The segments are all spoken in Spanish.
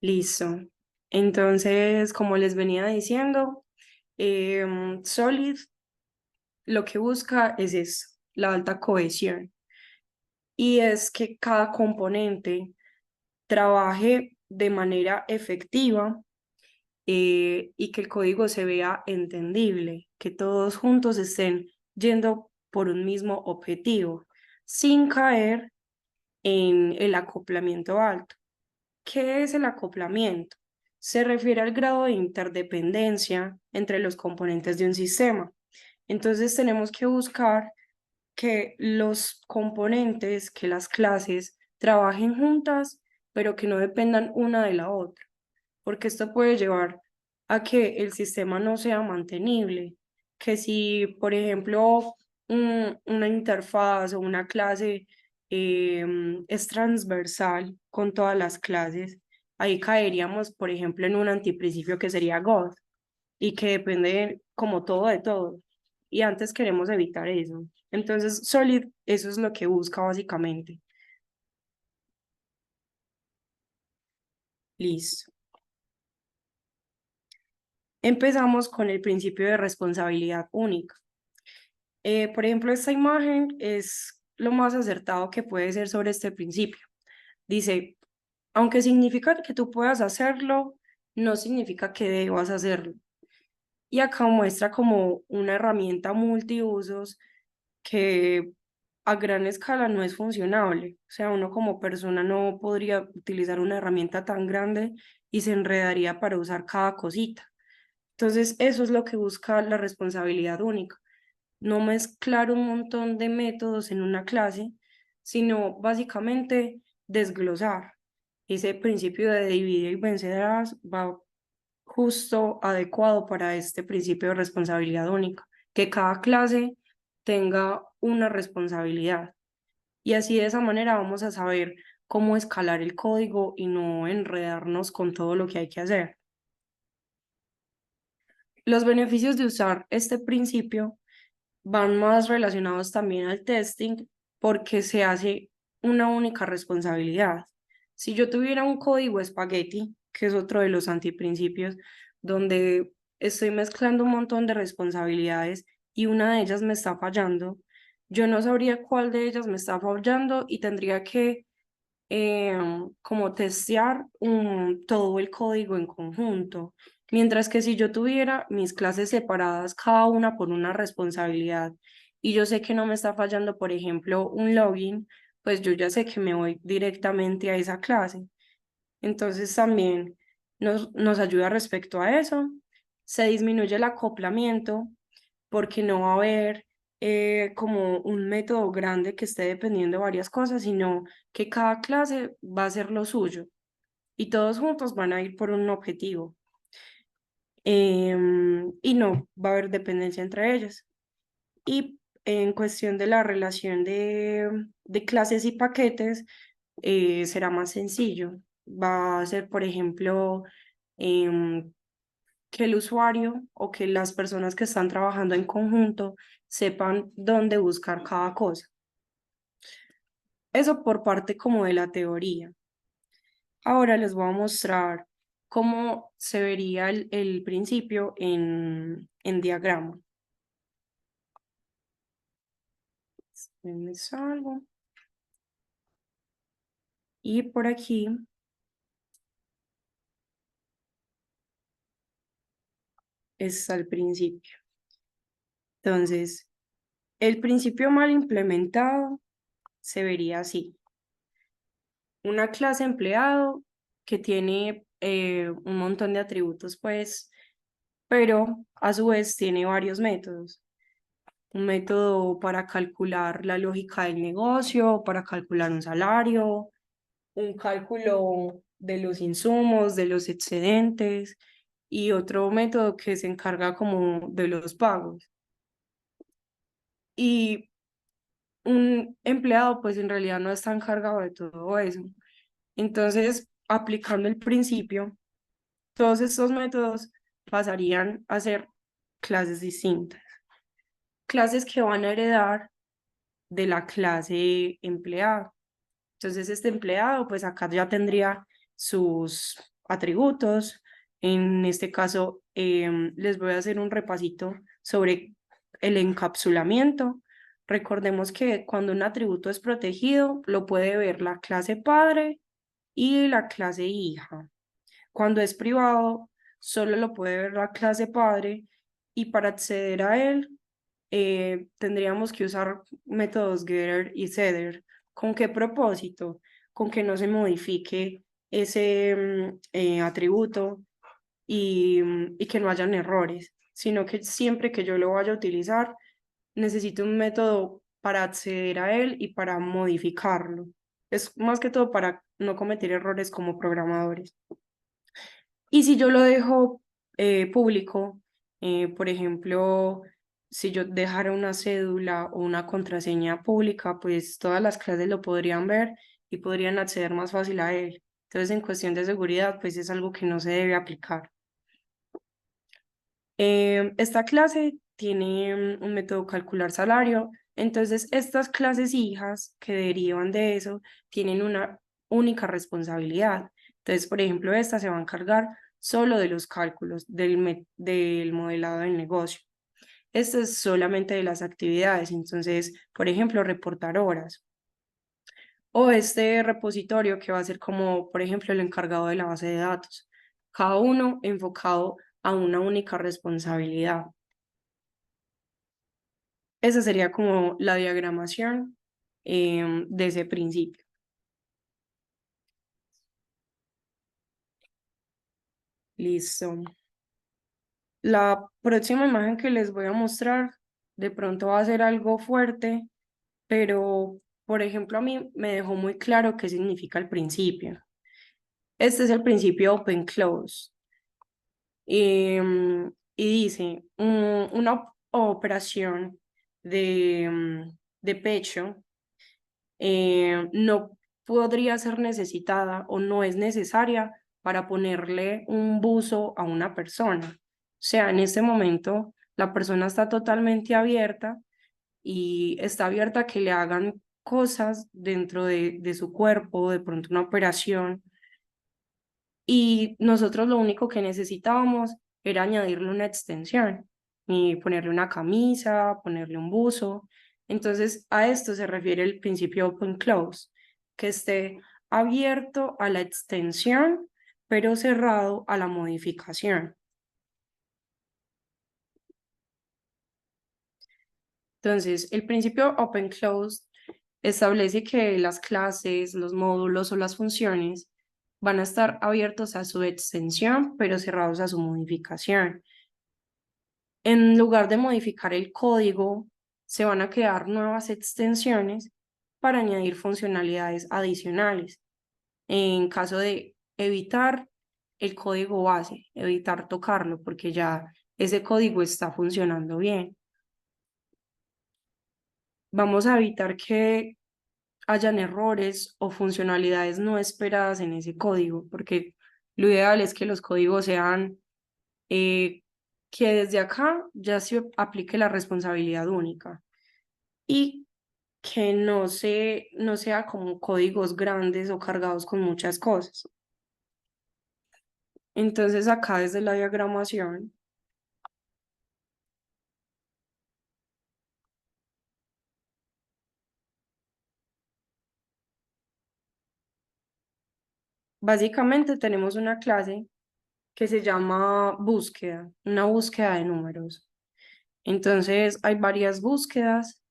Listo. Entonces, como les venía diciendo, Solid lo que busca es eso, la alta cohesión. Y es que cada componente trabaje de manera efectiva y que el código se vea entendible, que todos juntos estén yendo por un mismo objetivo, sin caer en el acoplamiento alto. ¿Qué es el acoplamiento? Se refiere al grado de interdependencia entre los componentes de un sistema. Entonces tenemos que buscar que los componentes, que las clases trabajen juntas, pero que no dependan una de la otra, porque esto puede llevar a que el sistema no sea mantenible, que si, por ejemplo, una interfaz o una clase es transversal con todas las clases, ahí caeríamos, por ejemplo, en un antiprincipio que sería God y que depende como todo de todo. Y antes queremos evitar eso. Entonces, Solid, eso es lo que busca básicamente. Listo. Empezamos con el principio de responsabilidad única. Por ejemplo, esta imagen es lo más acertado que puede ser sobre este principio. Dice, aunque significa que tú puedas hacerlo, no significa que debas hacerlo. Y acá muestra como una herramienta multiusos que a gran escala no es funcionable. O sea, uno como persona no podría utilizar una herramienta tan grande y se enredaría para usar cada cosita. Entonces, eso es lo que busca la responsabilidad única. No mezclar un montón de métodos en una clase, sino básicamente desglosar. Ese principio de divide y vencerás va justo adecuado para este principio de responsabilidad única, que cada clase tenga una responsabilidad. Y así de esa manera vamos a saber cómo escalar el código y no enredarnos con todo lo que hay que hacer. Los beneficios de usar este principio van más relacionados también al testing porque se hace una única responsabilidad. Si yo tuviera un código espagueti, que es otro de los antiprincipios, donde estoy mezclando un montón de responsabilidades y una de ellas me está fallando, yo no sabría cuál de ellas me está fallando y tendría que como testear todo el código en conjunto. Mientras que si yo tuviera mis clases separadas, cada una por una responsabilidad, y yo sé que no me está fallando, por ejemplo, un login, pues yo ya sé que me voy directamente a esa clase. Entonces también nos ayuda respecto a eso. Se disminuye el acoplamiento porque no va a haber como un método grande que esté dependiendo de varias cosas, sino que cada clase va a hacer lo suyo y todos juntos van a ir por un objetivo. Y no va a haber dependencia entre ellas. Y en cuestión de la relación de clases y paquetes, será más sencillo. Va a ser, por ejemplo, em, que el usuario o que las personas que están trabajando en conjunto sepan dónde buscar cada cosa. Eso por parte como de la teoría. Ahora les voy a mostrar cómo se vería el principio en diagrama. Me salgo. Y por aquí está el principio. Entonces, el principio mal implementado se vería así. Una clase empleado que tiene un montón de atributos, pues, pero a su vez tiene varios métodos. Un método para calcular la lógica del negocio, para calcular un salario, un cálculo de los insumos, de los excedentes y otro método que se encarga como de los pagos. Y un empleado pues en realidad no está encargado de todo eso. Entonces, aplicando el principio, todos estos métodos pasarían a ser clases distintas, clases que van a heredar de la clase empleado. Entonces, este empleado, pues acá ya tendría sus atributos. En este caso, les voy a hacer un repasito sobre el encapsulamiento. Recordemos que cuando un atributo es protegido, lo puede ver la clase padre y la clase hija. Cuando es privado, solo lo puede ver la clase padre y para acceder a él tendríamos que usar métodos getter y setter. ¿Con qué propósito? Con que no se modifique ese atributo y que no hayan errores, sino que siempre que yo lo vaya a utilizar, necesito un método para acceder a él y para modificarlo. Es más que todo para no cometer errores como programadores. Y si yo lo dejo público, por ejemplo, si yo dejara una cédula o una contraseña pública, pues todas las clases lo podrían ver y podrían acceder más fácil a él. Entonces, en cuestión de seguridad, pues es algo que no se debe aplicar. Esta clase tiene un método calcular salario, entonces estas clases hijas que derivan de eso tienen una única responsabilidad. Entonces, por ejemplo, esta se va a encargar solo de los cálculos del modelado del negocio. Esto es solamente de las actividades, entonces, por ejemplo, reportar horas. O este repositorio que va a ser como, por ejemplo, el encargado de la base de datos. Cada uno enfocado a una única responsabilidad. Esa sería como la diagramación de ese principio. Listo. La próxima imagen que les voy a mostrar de pronto va a ser algo fuerte, pero por ejemplo a mí me dejó muy claro qué significa el principio. Este es el principio open close. Y dice, una operación de pecho no podría ser necesitada o no es necesaria para ponerle un buzo a una persona. O sea, en este momento la persona está totalmente abierta y está abierta a que le hagan cosas dentro de su cuerpo, de pronto una operación, y nosotros lo único que necesitábamos era añadirle una extensión y ponerle una camisa, ponerle un buzo. Entonces, a esto se refiere el principio open close, que esté abierto a la extensión, pero cerrado a la modificación. Entonces, el principio open close establece que las clases, los módulos o las funciones van a estar abiertos a su extensión, pero cerrados a su modificación. En lugar de modificar el código, se van a crear nuevas extensiones para añadir funcionalidades adicionales. En caso de evitar el código base, evitar tocarlo, porque ya ese código está funcionando bien. Vamos a evitar que hayan errores o funcionalidades no esperadas en ese código, porque lo ideal es que los códigos sean eh, que desde acá ya se aplique la responsabilidad única y que no sea como códigos grandes o cargados con muchas cosas. Entonces acá desde la diagramación, básicamente tenemos una clase que se llama búsqueda, una búsqueda de números. Entonces hay varias búsquedas,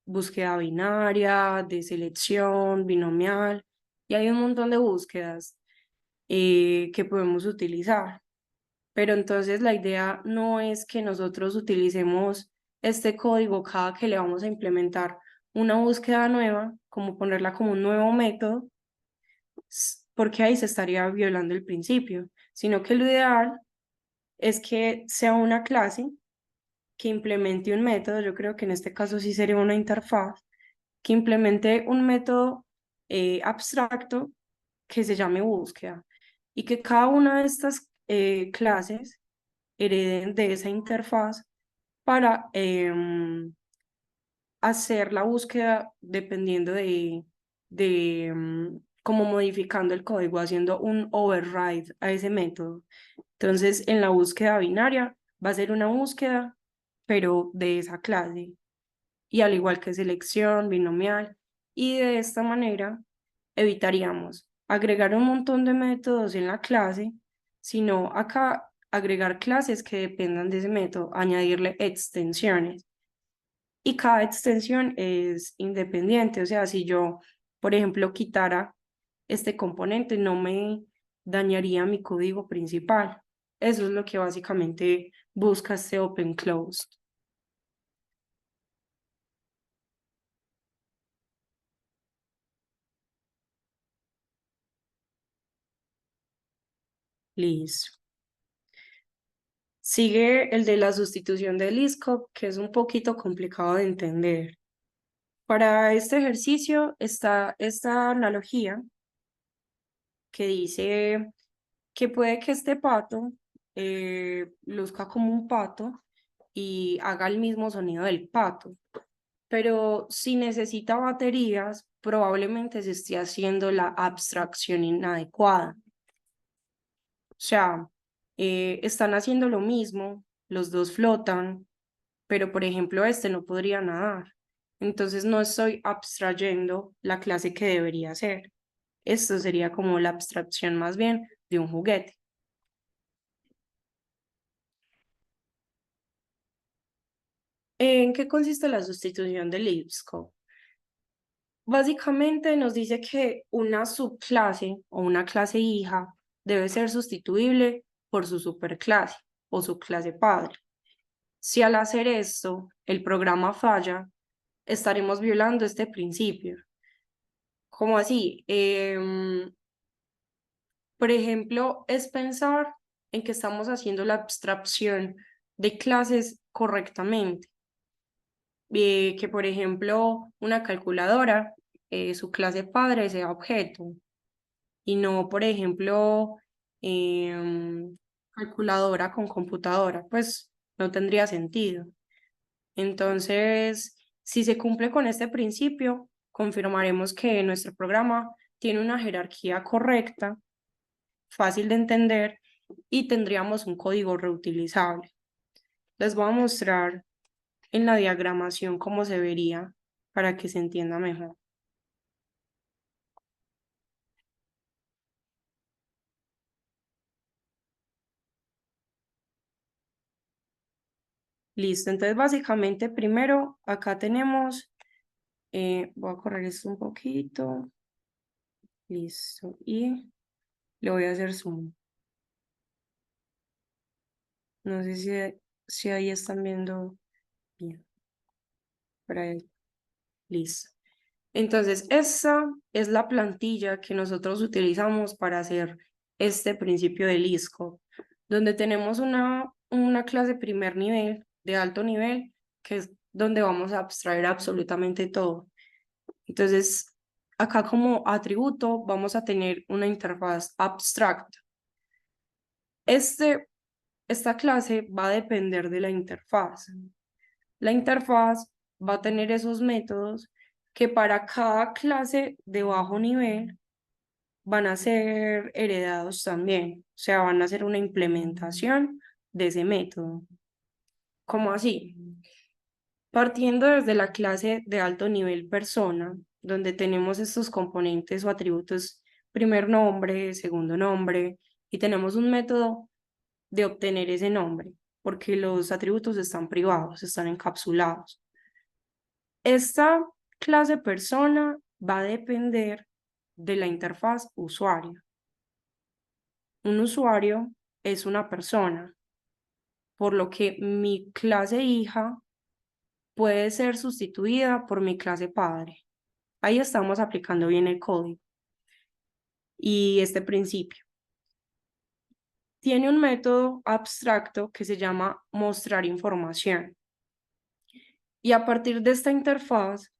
búsqueda binaria, de selección, binomial, y hay un montón de búsquedas que podemos utilizar. Pero entonces la idea no es que nosotros utilicemos este código cada que le vamos a implementar una búsqueda nueva, como ponerla como un nuevo método, porque ahí se estaría violando el principio, sino que lo ideal es que sea una clase que implemente un método, yo creo que en este caso sí sería una interfaz, que implemente un método abstracto que se llame búsqueda y que cada una de estas clases hereden de esa interfaz para hacer la búsqueda dependiendo de como modificando el código, haciendo un override a ese método. Entonces, en la búsqueda binaria va a ser una búsqueda, pero de esa clase. Y al igual que selección, binomial. Y de esta manera evitaríamos agregar un montón de métodos en la clase, sino acá agregar clases que dependan de ese método, añadirle extensiones. Y cada extensión es independiente. O sea, si yo, por ejemplo, quitara este componente, no me dañaría mi código principal. Eso es lo que básicamente busca este Open Closed. Listo. Sigue el de la sustitución del ISCOP, que es un poquito complicado de entender. Para este ejercicio está esta analogía que dice que puede que este pato luzca como un pato y haga el mismo sonido del pato, pero si necesita baterías, probablemente se esté haciendo la abstracción inadecuada. O sea, están haciendo lo mismo, los dos flotan, pero por ejemplo este no podría nadar. Entonces no estoy abstrayendo la clase que debería ser. Esto sería como la abstracción más bien de un juguete. ¿En qué consiste la sustitución del IPSCO? Básicamente nos dice que una subclase o una clase hija debe ser sustituible por su superclase o subclase padre. Si al hacer esto el programa falla, estaremos violando este principio. ¿Cómo así? Por ejemplo, es pensar en que estamos haciendo la abstracción de clases correctamente. Que por ejemplo, una calculadora, su clase padre sea objeto y no, por ejemplo, calculadora con computadora, pues no tendría sentido. Entonces, si se cumple con este principio, confirmaremos que nuestro programa tiene una jerarquía correcta, fácil de entender y tendríamos un código reutilizable. Les voy a mostrar en la diagramación cómo se vería para que se entienda mejor. Listo, entonces básicamente primero acá tenemos, voy a correr esto un poquito, listo, y le voy a hacer zoom. No sé si ahí están viendo bien, por ahí, listo. Entonces, esta es la plantilla que nosotros utilizamos para hacer este principio del ISCO, donde tenemos una clase primer nivel, de alto nivel, que es donde vamos a abstraer absolutamente todo. Entonces, acá como atributo vamos a tener una interfaz abstract. Esta clase va a depender de la interfaz. La interfaz va a tener esos métodos que para cada clase de bajo nivel van a ser heredados también. O sea, van a ser una implementación de ese método. ¿Cómo así? Partiendo desde la clase de alto nivel persona, donde tenemos estos componentes o atributos, primer nombre, segundo nombre, y tenemos un método de obtener ese nombre, porque los atributos están privados, están encapsulados. Esta clase persona va a depender de la interfaz usuario. Un usuario es una persona, por lo que mi clase hija puede ser sustituida por mi clase padre. Ahí estamos aplicando bien el código y este principio. Tiene un método abstracto que se llama mostrar información. Y a partir de esta interfaz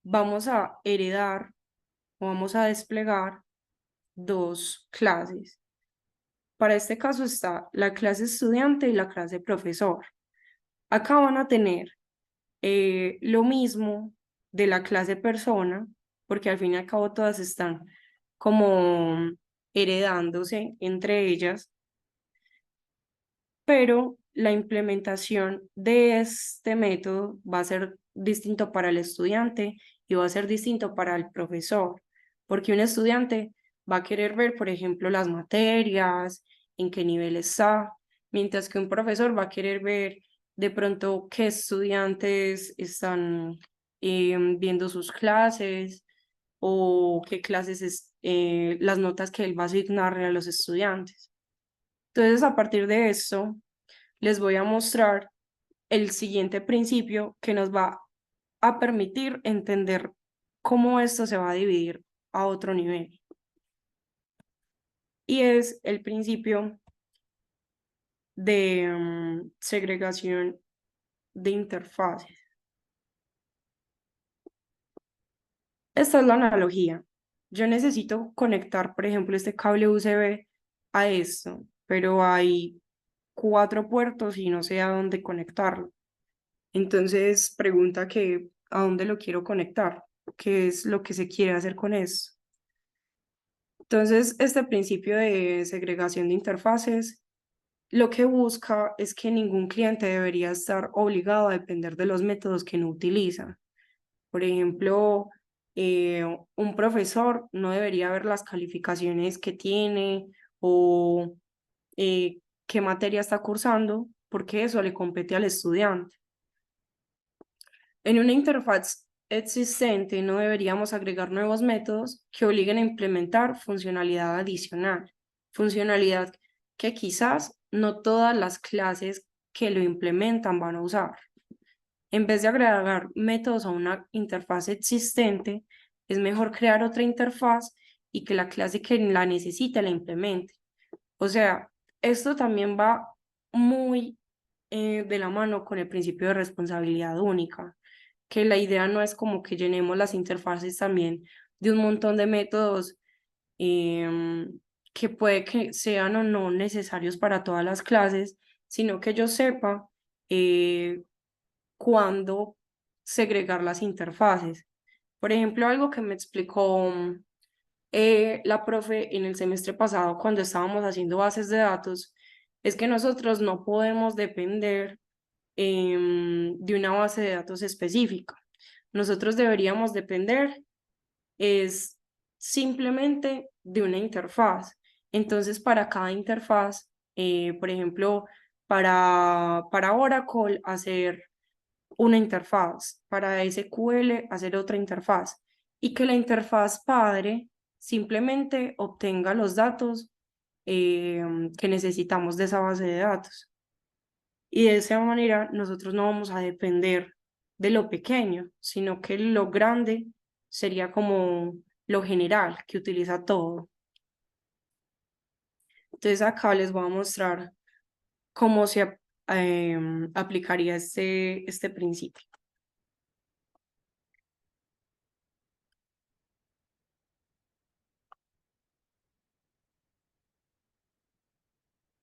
vamos a heredar o vamos a desplegar dos clases. Para este caso está la clase estudiante y la clase profesor. Acá van a tener lo mismo de la clase persona, porque al fin y al cabo todas están como heredándose entre ellas, pero la implementación de este método va a ser distinto para el estudiante y va a ser distinto para el profesor, porque un estudiante va a querer ver, por ejemplo, las materias, en qué nivel está, mientras que un profesor va a querer ver de pronto qué estudiantes están viendo sus clases o qué clases, las notas que él va a asignarle a los estudiantes. Entonces, a partir de esto, les voy a mostrar el siguiente principio que nos va a permitir entender cómo esto se va a dividir a otro nivel. Y es el principio de segregación de interfaces. Esta es la analogía. Yo necesito conectar, por ejemplo, este cable USB a esto, pero hay 4 puertos y no sé a dónde conectarlo. Entonces pregunta que a dónde lo quiero conectar, qué es lo que se quiere hacer con eso. Entonces, este principio de segregación de interfaces lo que busca es que ningún cliente debería estar obligado a depender de los métodos que no utiliza. Por ejemplo, un profesor no debería ver las calificaciones que tiene o qué materia está cursando, porque eso le compete al estudiante. En una interfaz existente no deberíamos agregar nuevos métodos que obliguen a implementar funcionalidad adicional, funcionalidad que quizás no todas las clases que lo implementan van a usar. En vez de agregar métodos a una interfaz existente, es mejor crear otra interfaz y que la clase que la necesite la implemente. O sea, esto también va muy de la mano con el principio de responsabilidad única, que la idea no es como que llenemos las interfaces también de un montón de métodos que puede que sean o no necesarios para todas las clases, sino que yo sepa cuándo segregar las interfaces. Por ejemplo, algo que me explicó la profe en el semestre pasado cuando estábamos haciendo bases de datos es que nosotros no podemos depender de una base de datos específica. Nosotros deberíamos depender es simplemente de una interfaz. Entonces, para cada interfaz, por ejemplo, para Oracle, hacer una interfaz, para SQL, hacer otra interfaz, y que la interfaz padre simplemente obtenga los datos que necesitamos de esa base de datos. Y de esa manera nosotros no vamos a depender de lo pequeño, sino que lo grande sería como lo general que utiliza todo. Entonces acá les voy a mostrar cómo se aplicaría este principio.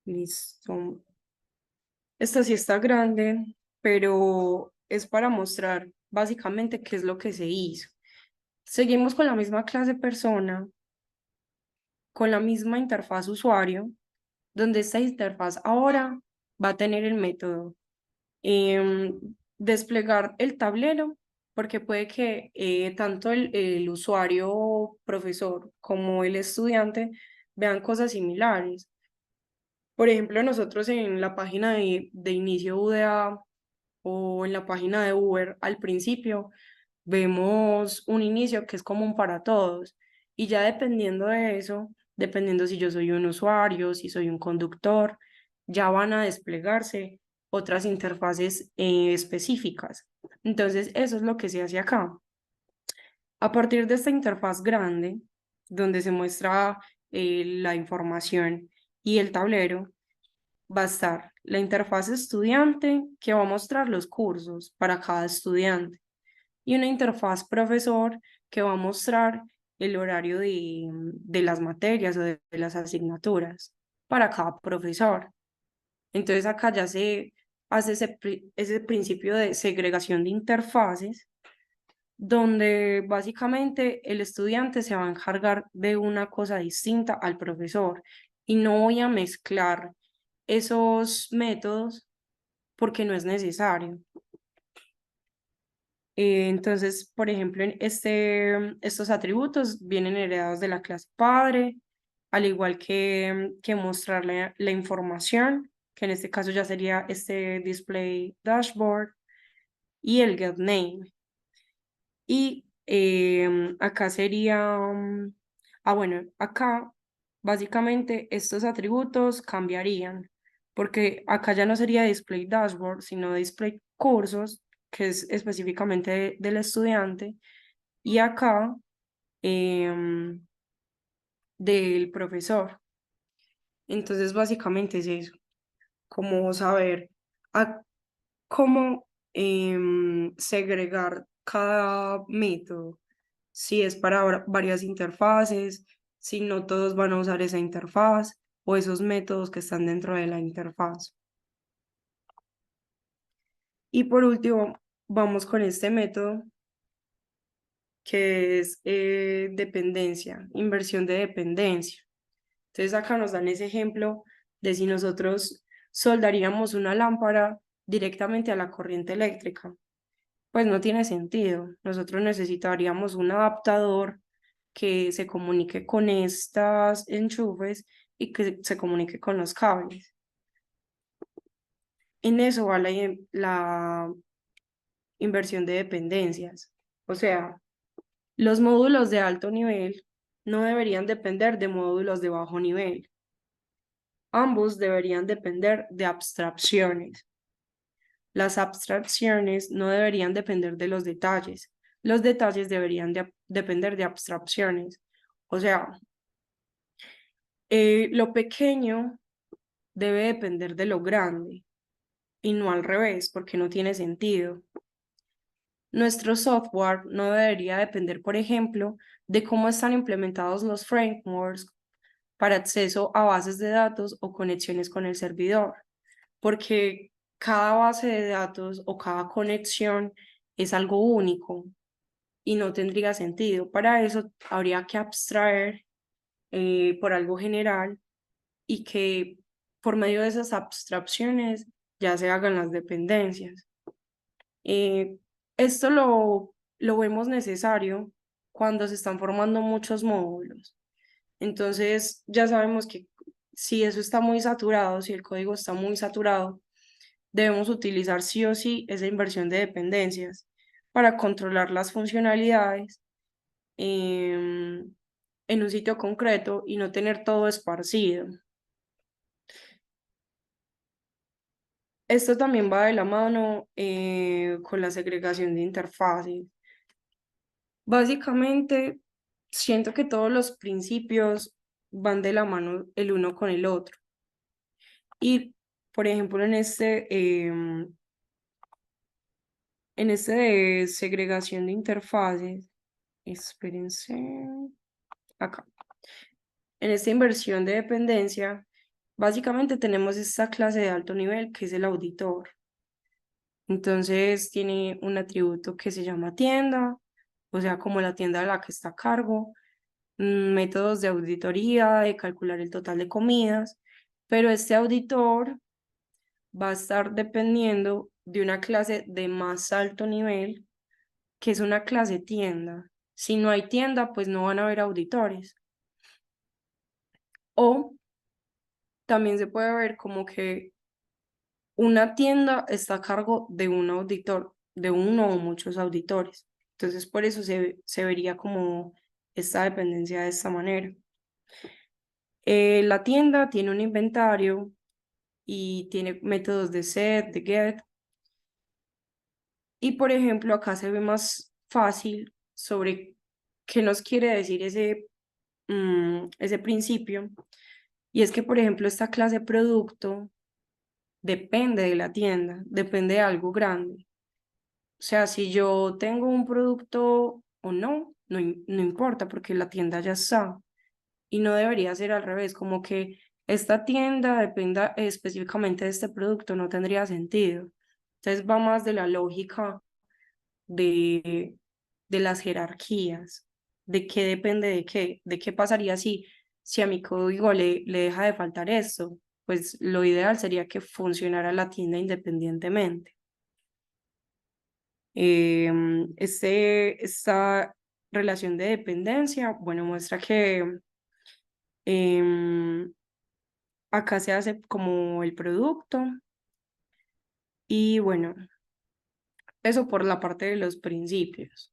Listo. Esta sí está grande, pero es para mostrar básicamente qué es lo que se hizo. Seguimos con la misma clase persona, con la misma interfaz usuario, donde esta interfaz ahora va a tener el método desplegar el tablero, porque puede que tanto el usuario profesor como el estudiante vean cosas similares. Por ejemplo, nosotros en la página de inicio UDA o en la página de Uber al principio vemos un inicio que es común para todos y ya dependiendo de eso, dependiendo si yo soy un usuario, si soy un conductor, ya van a desplegarse otras interfaces específicas. Entonces, eso es lo que se hace acá. A partir de esta interfaz grande, donde se muestra la información y el tablero, va a estar la interfaz estudiante que va a mostrar los cursos para cada estudiante y una interfaz profesor que va a mostrar el horario de las materias o de las asignaturas para cada profesor. Entonces acá ya se hace ese principio de segregación de interfaces donde básicamente el estudiante se va a encargar de una cosa distinta al profesor y no voy a mezclar esos métodos porque no es necesario. Entonces, por ejemplo, estos atributos vienen heredados de la clase padre, al igual que mostrarle la información, que en este caso ya sería este display dashboard y el get name. Y acá sería, bueno, acá básicamente estos atributos cambiarían, porque acá ya no sería display dashboard, sino display cursos, que es específicamente del estudiante, y acá em, del profesor. Entonces, básicamente es eso, como saber a cómo segregar cada método, si es para varias interfaces, si no todos van a usar esa interfaz o esos métodos que están dentro de la interfaz. Y por último, vamos con este método que es dependencia, inversión de dependencia. Entonces acá nos dan ese ejemplo de si nosotros soldaríamos una lámpara directamente a la corriente eléctrica. Pues no tiene sentido. Nosotros necesitaríamos un adaptador que se comunique con estas enchufes y que se comunique con los cables. En eso va la inversión de dependencias. O sea, los módulos de alto nivel no deberían depender de módulos de bajo nivel. Ambos deberían depender de abstracciones. Las abstracciones no deberían depender de los detalles. Los detalles deberían depender de abstracciones. O sea, lo pequeño debe depender de lo grande y no al revés, porque no tiene sentido. Nuestro software no debería depender, por ejemplo, de cómo están implementados los frameworks para acceso a bases de datos o conexiones con el servidor, porque cada base de datos o cada conexión es algo único y no tendría sentido. Para eso habría que abstraer por algo general y que por medio de esas abstracciones ya se hagan las dependencias. Eh, esto lo vemos necesario cuando se están formando muchos módulos. Entonces ya sabemos que si eso está muy saturado, si el código está muy saturado, debemos utilizar sí o sí esa inversión de dependencias para controlar las funcionalidades en un sitio concreto y no tener todo esparcido. Esto también va de la mano con la segregación de interfaces. Básicamente, siento que todos los principios van de la mano el uno con el otro. Y, por ejemplo, en este de segregación de interfaces, espérense, acá. En esta inversión de dependencia, básicamente tenemos esta clase de alto nivel que es el auditor. Entonces tiene un atributo que se llama tienda, o sea, como la tienda de la que está a cargo, métodos de auditoría, de calcular el total de comidas, pero este auditor va a estar dependiendo de una clase de más alto nivel, que es una clase tienda. Si no hay tienda, pues no van a haber auditores. O también se puede ver como que una tienda está a cargo de un auditor, de uno o muchos auditores. Entonces, por eso se vería como esta dependencia de esta manera. La tienda tiene un inventario y tiene métodos de set, de get. Y, por ejemplo, acá se ve más fácil sobre qué nos quiere decir ese principio. Y es que, por ejemplo, esta clase producto depende de la tienda, depende de algo grande. O sea, si yo tengo un producto o no, no importa porque la tienda ya está. Y no debería ser al revés, como que esta tienda dependa específicamente de este producto, no tendría sentido. Entonces va más de la lógica de, de las jerarquías, de qué depende de qué pasaría si a mi código le deja de faltar esto. Pues lo ideal sería que funcionara la tienda independientemente. Esta relación de dependencia, bueno, muestra que em, acá se hace como el producto y bueno, eso por la parte de los principios.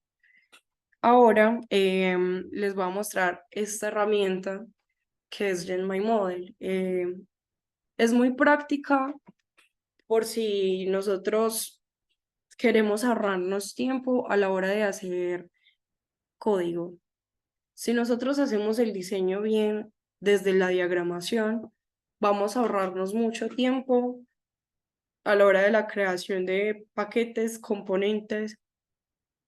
Ahora les voy a mostrar esta herramienta que es GenMyModel. Es muy práctica por si nosotros queremos ahorrarnos tiempo a la hora de hacer código. Si nosotros hacemos el diseño bien desde la diagramación, vamos a ahorrarnos mucho tiempo a la hora de la creación de paquetes, componentes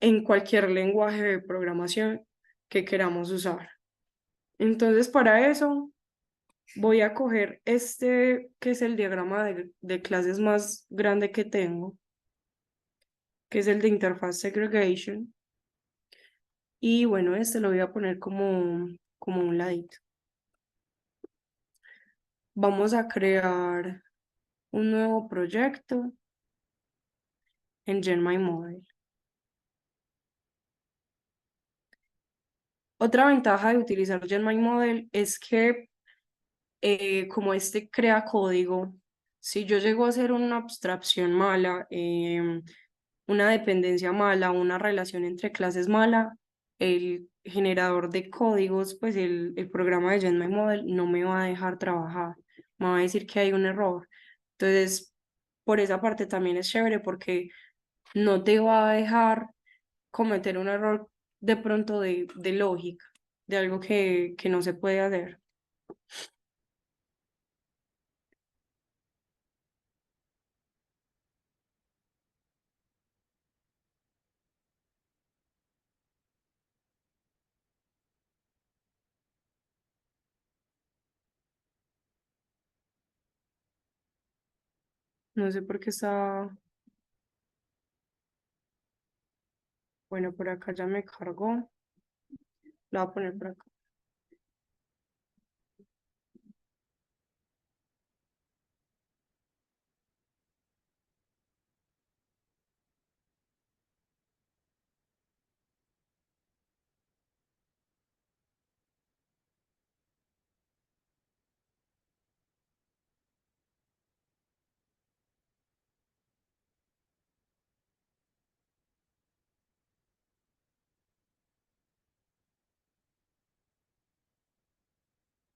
en cualquier lenguaje de programación que queramos usar. Entonces, para eso voy a coger este, que es el diagrama de clases más grande que tengo, que es el de Interface Segregation. Y bueno, este lo voy a poner como un ladito. Vamos a crear un nuevo proyecto en GenMyModel. Otra ventaja de utilizar GenMyModel es que como este crea código, si yo llego a hacer una abstracción mala, una dependencia mala, una relación entre clases mala, el generador de códigos, pues el programa de GenMyModel no me va a dejar trabajar, me va a decir que hay un error. Entonces, por esa parte también es chévere porque no te va a dejar cometer un error de pronto de lógica, de algo que no se puede hacer. No sé por qué está, bueno, por acá ya me cargó. La voy a poner por acá.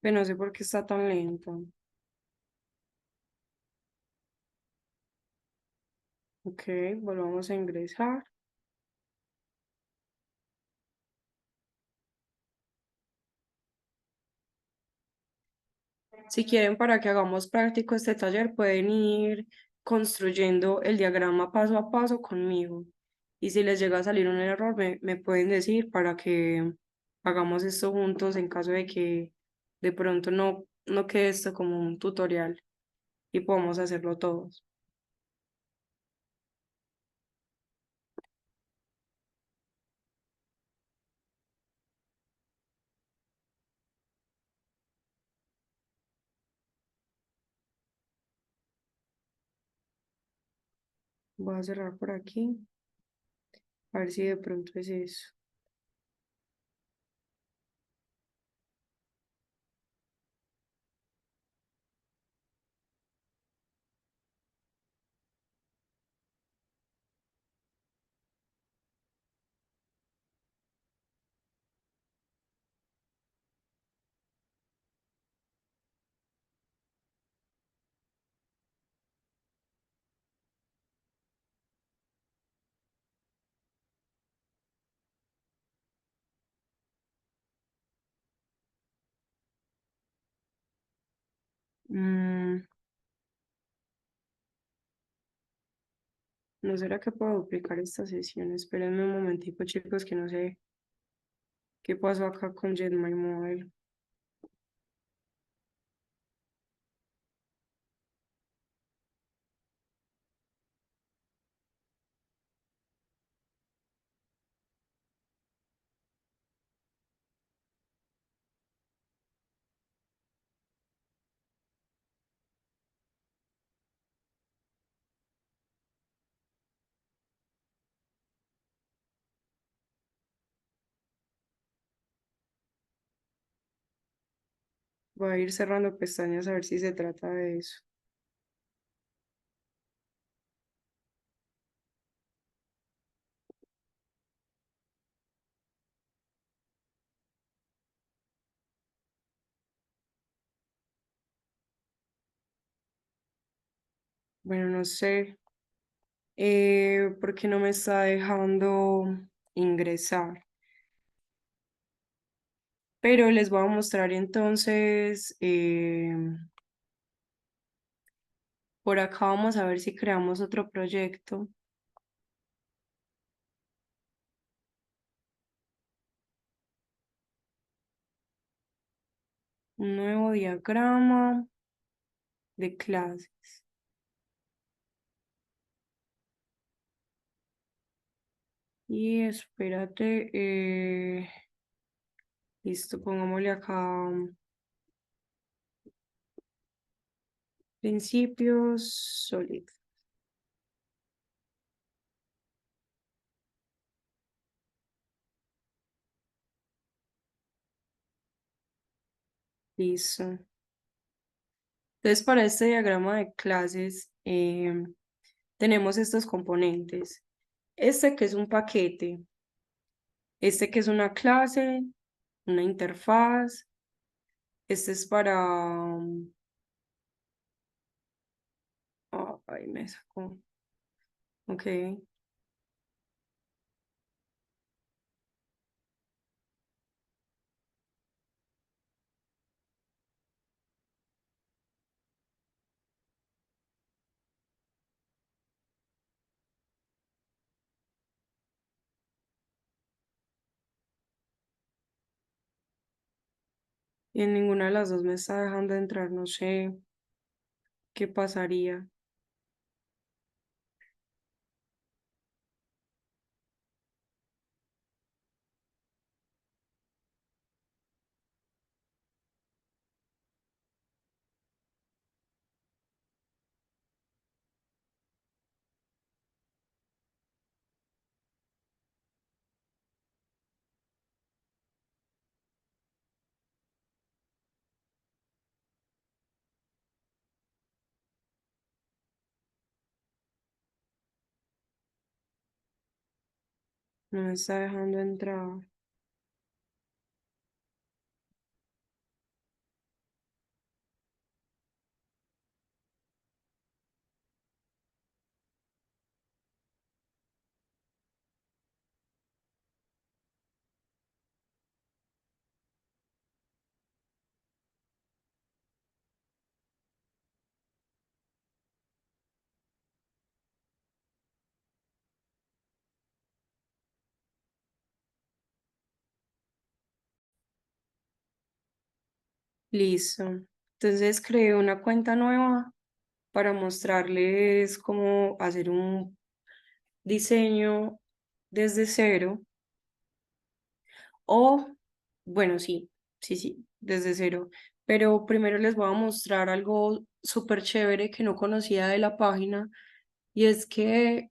Pero no sé por qué está tan lento. Ok, volvamos a ingresar. Si quieren, para que hagamos práctico este taller, pueden ir construyendo el diagrama paso a paso conmigo. Y si les llega a salir un error, me pueden decir para que hagamos esto juntos en caso de que de pronto no quede esto como un tutorial y podamos hacerlo todos. Voy a cerrar por aquí, a ver si de pronto es eso. Mm, ¿No será que puedo duplicar esta sesión? Espérenme un momentico, chicos, que no sé qué pasó acá con JetMyModel. Voy a ir cerrando pestañas a ver si se trata de eso. Bueno, no sé por qué no me está dejando ingresar. Pero les voy a mostrar entonces, por acá vamos a ver si creamos otro proyecto, un nuevo diagrama de clases. Y espérate, listo, pongámosle acá principios sólidos. Listo. Entonces, para este diagrama de clases, tenemos estos componentes. Este que es un paquete, este que es una clase, una interfaz, este es para... ay, me sacó. Ok. Y en ninguna de las dos me está dejando entrar, no sé qué pasaría. No me está dejando entrar. Listo. Entonces creé una cuenta nueva para mostrarles cómo hacer un diseño desde cero. O, bueno, sí, sí, desde cero. Pero primero les voy a mostrar algo súper chévere que no conocía de la página. Y es que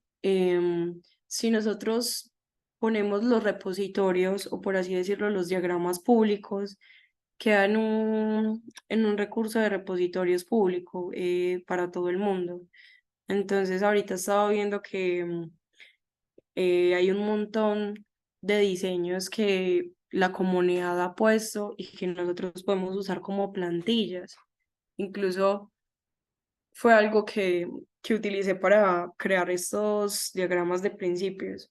si nosotros ponemos los repositorios, o por así decirlo, los diagramas públicos, quedan en un recurso de repositorios público para todo el mundo. Entonces, ahorita estaba viendo que hay un montón de diseños que la comunidad ha puesto y que nosotros podemos usar como plantillas. Incluso fue algo que utilicé para crear estos diagramas de principios.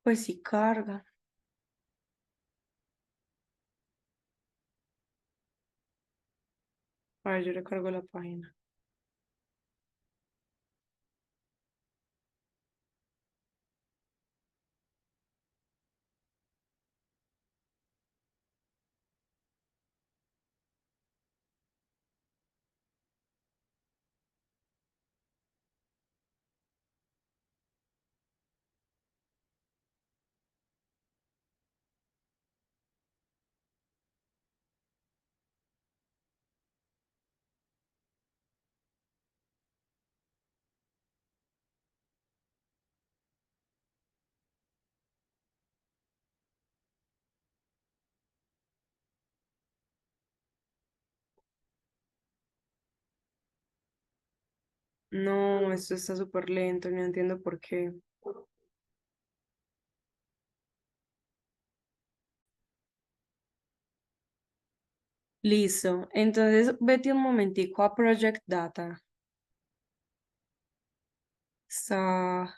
Pues sí, carga. A ver, yo recargo la página. No, esto está súper lento, no entiendo por qué. Listo. Entonces, vete un momentico a Project Data. Está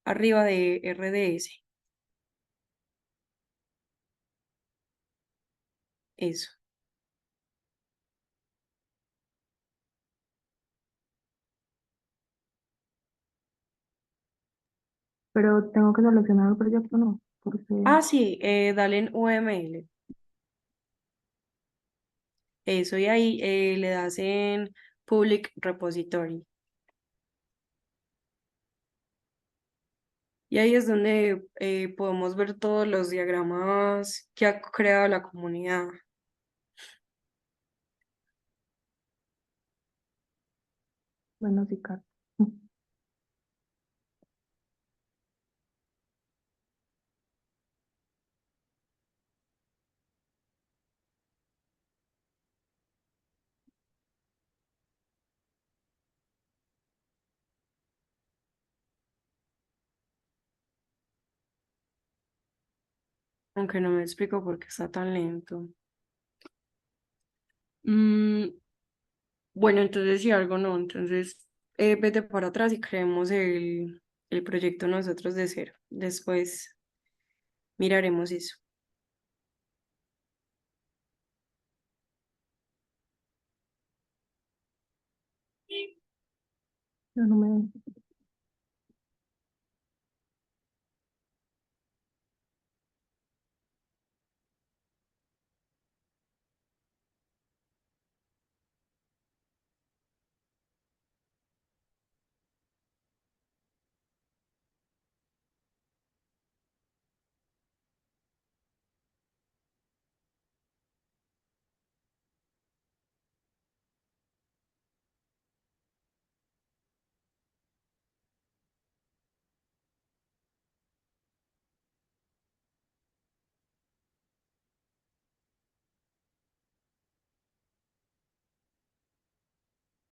arriba de RDS. Eso. Pero tengo que seleccionar el proyecto, ¿no? Porque, Ah, sí, dale en UML. Eso, y ahí le das en Public Repository. Y ahí es donde podemos ver todos los diagramas que ha creado la comunidad. bueno, sí, Kat. Aunque no me explico por qué está tan lento. Mm, bueno, entonces si algo no, entonces vete para atrás y creemos el proyecto nosotros de cero. Después miraremos eso. Yo no me